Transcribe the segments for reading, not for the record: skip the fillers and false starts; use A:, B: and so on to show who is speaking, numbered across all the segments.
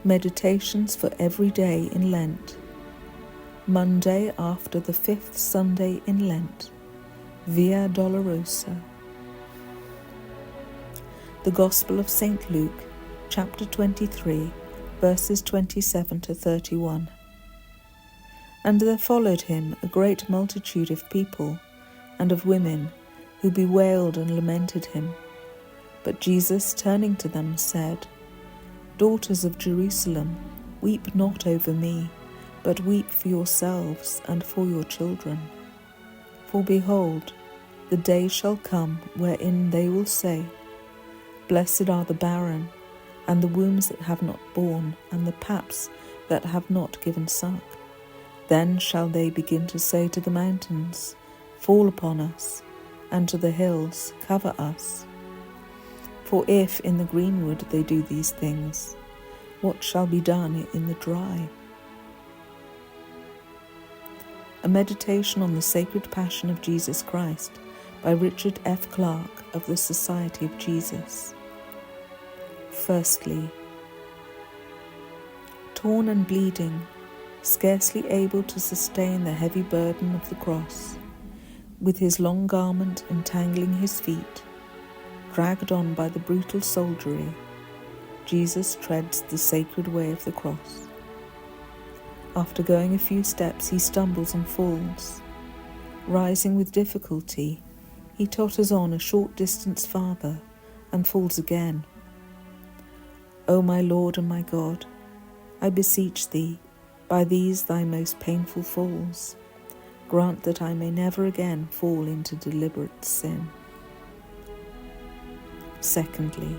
A: Meditations for every day in Lent. Monday after the 5th Sunday in Lent. Via Dolorosa. The Gospel of St. Luke, chapter 23, verses 27 to 31. And there followed him a great multitude of people and of women, who bewailed and lamented him. But Jesus, turning to them, said, Daughters of Jerusalem, weep not over me, but weep for yourselves and for your children. For behold, the day shall come wherein they will say, Blessed are the barren, and the wombs that have not borne, and the paps that have not given suck. Then shall they begin to say to the mountains, Fall upon us, and to the hills, Cover us. For if in the greenwood they do these things, what shall be done in the dry? A meditation on the Sacred Passion of Jesus Christ by Richard F. Clarke of the Society of Jesus. Firstly, torn and bleeding, scarcely able to sustain the heavy burden of the cross, with his long garment entangling his feet, dragged on by the brutal soldiery, Jesus treads the sacred way of the cross. After going a few steps, he stumbles and falls. Rising with difficulty, he totters on a short distance farther and falls again. O my Lord and my God, I beseech thee, by these thy most painful falls, grant that I may never again fall into deliberate sin. Secondly,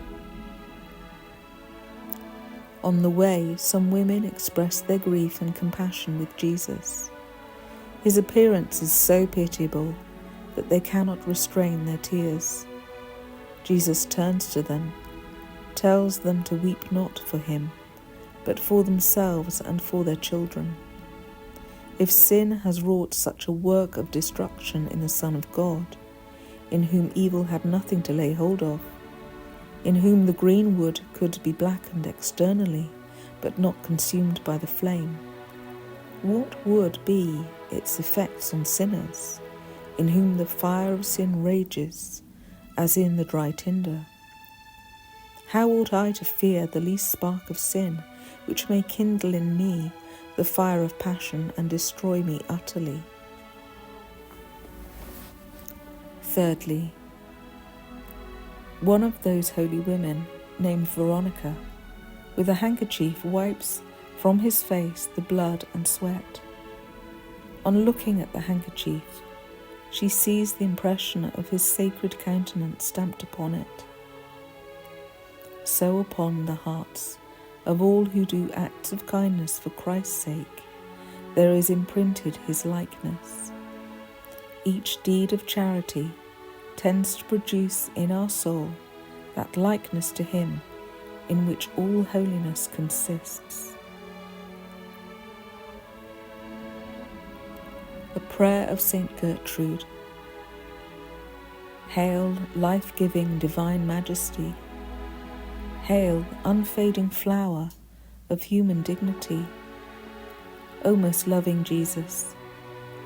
A: on the way, some women express their grief and compassion with Jesus. His appearance is so pitiable that they cannot restrain their tears. Jesus turns to them, tells them to weep not for him, but for themselves and for their children. If sin has wrought such a work of destruction in the Son of God, in whom evil had nothing to lay hold of, in whom the green wood could be blackened externally, but not consumed by the flame, what would be its effects on sinners, in whom the fire of sin rages, as in the dry tinder? How ought I to fear the least spark of sin, which may kindle in me the fire of passion and destroy me utterly? Thirdly, one of those holy women, named Veronica, with a handkerchief wipes from his face the blood and sweat. On looking at the handkerchief, she sees the impression of his sacred countenance stamped upon it. So upon the hearts of all who do acts of kindness for Christ's sake, there is imprinted his likeness. Each deed of charity tends to produce in our soul that likeness to him in which all holiness consists. The Prayer of St. Gertrude. Hail, life-giving divine majesty. Hail, unfading flower of human dignity. O most loving Jesus,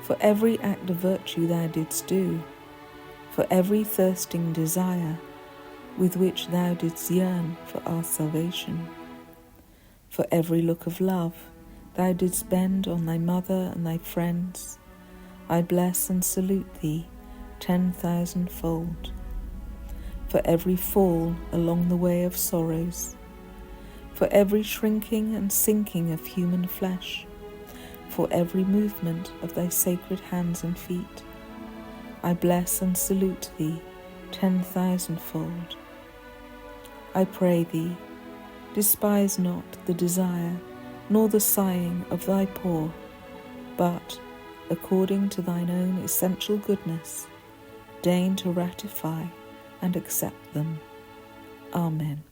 A: for every act of virtue thou didst do, for every thirsting desire with which thou didst yearn for our salvation, for every look of love thou didst bend on thy mother and thy friends, I bless and salute thee 10,000-fold. For every fall along the way of sorrows, for every shrinking and sinking of human flesh, for every movement of thy sacred hands and feet, I bless and salute thee 10,000-fold. I pray thee, despise not the desire nor the sighing of thy poor, but, according to thine own essential goodness, deign to ratify and accept them. Amen.